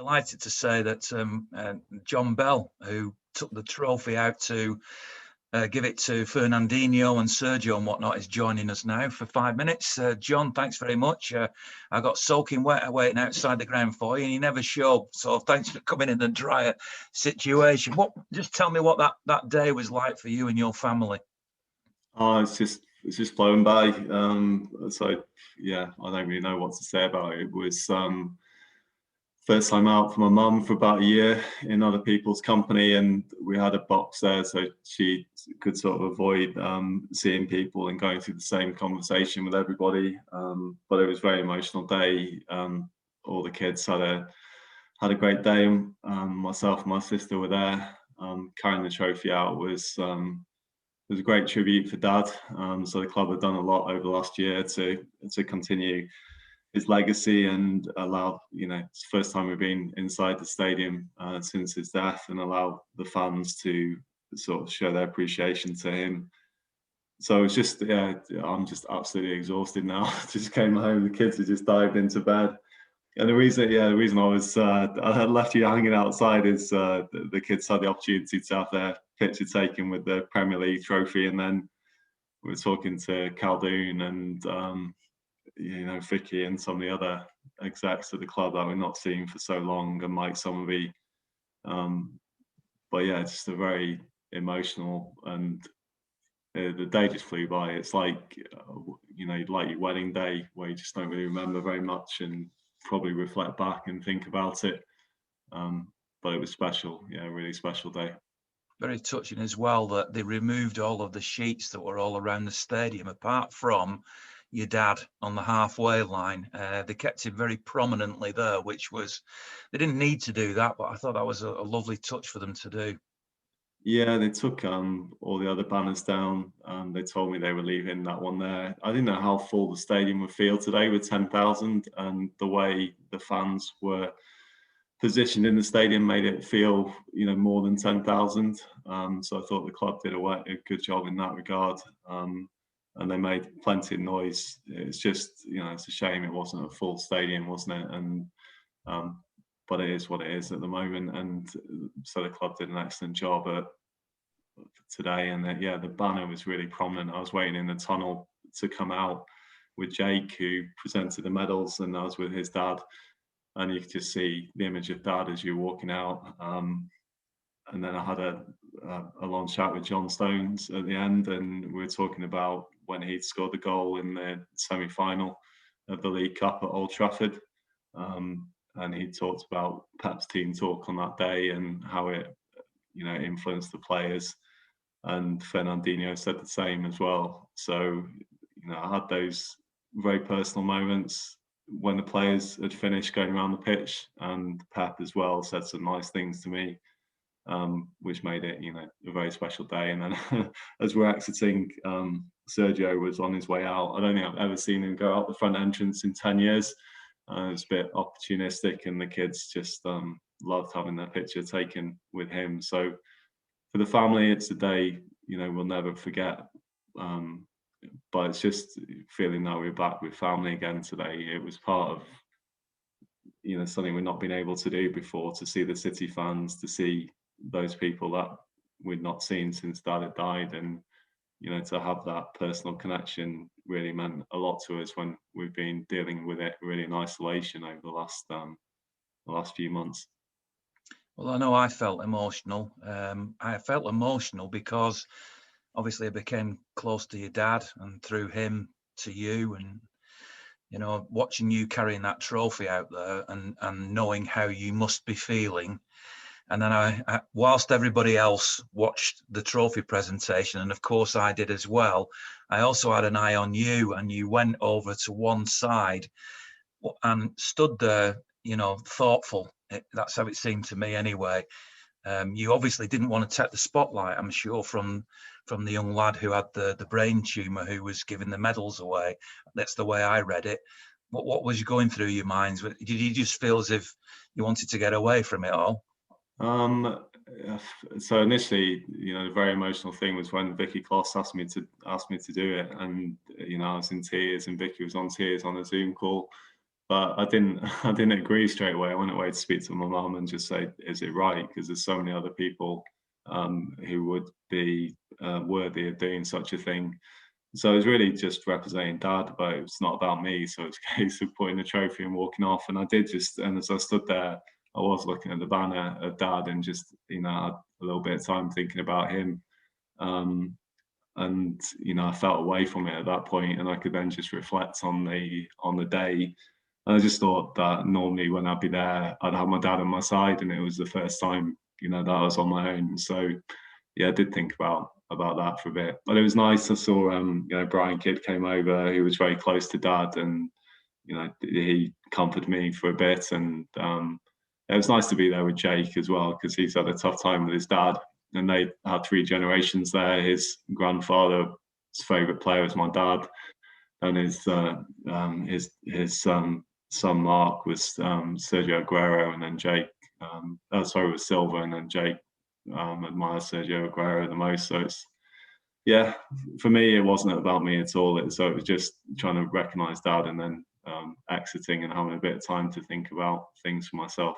delighted to say that Jon Bell, who took the trophy out to give it to Fernandinho and Sergio and whatnot, is joining us now for 5 minutes. Jon, thanks very much. I got soaking wet waiting outside the ground for you, and you never showed. So thanks for coming in the drier situation. Just tell me what that day was like for you and your family. Oh, it's just blown by. So yeah, I don't really know what to say about it. It was first time out for my mum for about a year in other people's company, and we had a box there so she could sort of avoid seeing people and going through the same conversation with everybody. But it was a very emotional day. All the kids had a great day. Myself and my sister were there. Carrying the trophy out was a great tribute for Dad. So the club have done a lot over the last year to continue his legacy and allow, it's the first time we've been inside the stadium since his death, and allow the fans to sort of show their appreciation to him. So it's just, I'm just absolutely exhausted now. Just came home, the kids had just dived into bed. And the reason I had left you hanging outside is the kids had the opportunity to have their picture taken with the Premier League trophy, and then we were talking to Caldoon and Vicky and some of the other execs of the club that we're not seeing for so long, and Mike Somerby. But yeah, it's just a very emotional, and the day just flew by. It's like like your wedding day where you just don't really remember very much and probably reflect back and think about it. But it was special, a really special day. Very touching as well that they removed all of the sheets that were all around the stadium, apart from your dad on the halfway line. They kept him very prominently there, which was, they didn't need to do that, but I thought that was a lovely touch for them to do. Yeah, they took all the other banners down. They told me they were leaving that one there. I didn't know how full the stadium would feel today with 10,000, and the way the fans were positioned in the stadium made it feel, more than 10,000. So I thought the club did a good job in that regard. And they made plenty of noise. It's just, it's a shame it wasn't a full stadium, wasn't it? And but it is what it is at the moment. And so the club did an excellent job today. And the banner was really prominent. I was waiting in the tunnel to come out with Jake, who presented the medals, and I was with his dad. And you could just see the image of Dad as you were walking out. And then I had a long chat with John Stones at the end, and we were talking about when he'd scored the goal in the semi-final of the League Cup at Old Trafford. And he talked about Pep's team talk on that day and how it, influenced the players. And Fernandinho said the same as well. So, I had those very personal moments when the players had finished going around the pitch, and Pep as well said some nice things to me, which made it, a very special day. And then as we're exiting, Sergio was on his way out. I don't think I've ever seen him go out the front entrance in 10 years. It's a bit opportunistic, and the kids just loved having their picture taken with him. So for the family, it's a day, we'll never forget. But it's just feeling that we're back with family again today. It was part of, something we've not been able to do before, to see the City fans, to see those people that we'd not seen since Dad had died. And, to have that personal connection really meant a lot to us when we've been dealing with it really in isolation over the last few months. Well, I know I felt emotional. I felt emotional because obviously I became close to your dad, and through him to you, and watching you carrying that trophy out there and knowing how you must be feeling. And then I whilst everybody else watched the trophy presentation, and of course I did as well, I also had an eye on you, and you went over to one side and stood there, thoughtful. That's how it seemed to me anyway. You obviously didn't want to take the spotlight, I'm sure, from the young lad who had the brain tumour, who was giving the medals away. That's the way I read it. What was going through your minds? Did you just feel as if you wanted to get away from it all? So initially, the very emotional thing was when Vicky Kloss asked me to do it, and I was in tears, and Vicky was on tears on a Zoom call. But I didn't I didn't agree straight away. I went away to speak to my mum and just say, "Is it right?" Because there's so many other people who would be worthy of doing such a thing. So it was really just representing dad, but it's not about me. So it's a case of putting the trophy and walking off. And I did just, and as I stood there, I was looking at the banner of dad and just, I had a little bit of time thinking about him. Um, and I felt away from it at that point, and I could then just reflect on the day. And I just thought that normally when I'd be there, I'd have my dad on my side, and it was the first time that I was on my own. So yeah, I did think about that for a bit, but it was nice. I saw Brian Kidd came over, who was very close to dad, and he comforted me for a bit, and it was nice to be there with Jake as well because he's had a tough time with his dad, and they had three generations there. His grandfather's favorite player was my dad, and his son Mark was Sergio Aguero, and then Jake. Was Silva, and then Jake admires Sergio Aguero the most. So it's yeah, for me it wasn't about me at all. So it was just trying to recognise dad, and then exiting and having a bit of time to think about things for myself.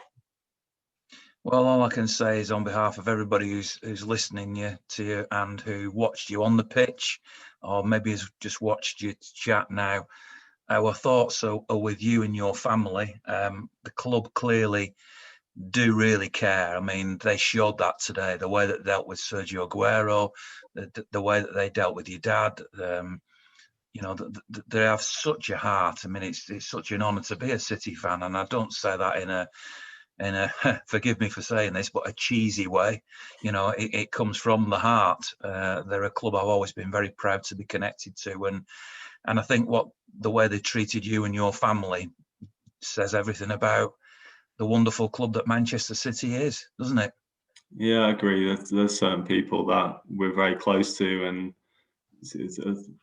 Well, all I can say is on behalf of everybody who's listening to you and who watched you on the pitch, or maybe has just watched you chat now, our thoughts are with you and your family. The club clearly do really care. I mean, they showed that today. The way that they dealt with Sergio Aguero, the way that they dealt with your dad. They have such a heart. I mean, it's such an honour to be a City fan, and I don't say that in a forgive me for saying this, but a cheesy way. It comes from the heart. They're a club I've always been very proud to be connected to, and I think the way they treated you and your family says everything about the wonderful club that Manchester City is, doesn't it? Yeah, I agree. There's certain people that we're very close to, and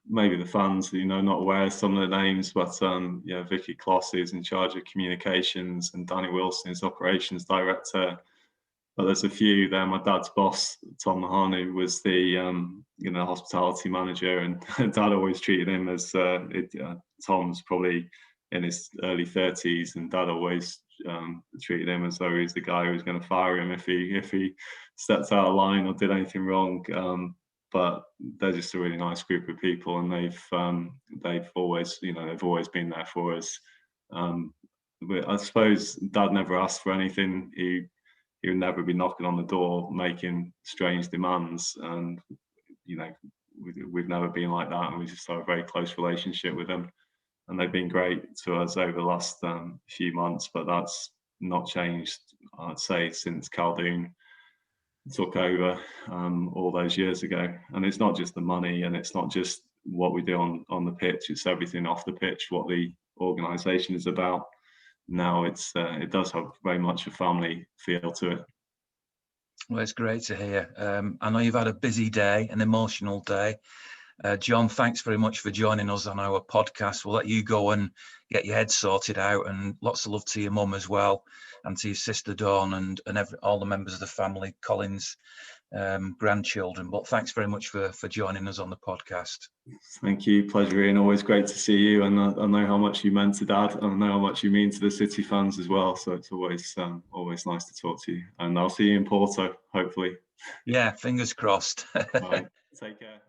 maybe the fans, not aware of some of the names, but Vicky Kloss is in charge of communications, and Danny Wilson is operations director. But there's a few there. My dad's boss, Tom Mahanu, was the hospitality manager, and dad always treated him as Tom's probably in his early 30s, and dad always treated him as though he's the guy who was going to fire him if he stepped out of line or did anything wrong. But they're just a really nice group of people, and they've always been there for us. But I suppose dad never asked for anything. He would never be knocking on the door making strange demands, and we've never been like that, and we just have a very close relationship with them, and they've been great to us over the last few months. But that's not changed, I'd say, since Khaldoon took over all those years ago. And it's not just the money, and it's not just what we do on the pitch, it's everything off the pitch, what the organisation is about. Now it does have very much a family feel to it. Well, it's great to hear. I know you've had a busy day, an emotional day. John, thanks very much for joining us on our podcast. We'll let you go and get your head sorted out, and lots of love to your mum as well, and to your sister Dawn, and all the members of the family, Colin's grandchildren. But thanks very much for joining us on the podcast. Thank you, pleasure, Ian. Always great to see you, and I know how much you meant to Dad, and I know how much you mean to the City fans as well. So it's always nice to talk to you, and I'll see you in Porto, hopefully. Yeah, fingers crossed. All right, take care.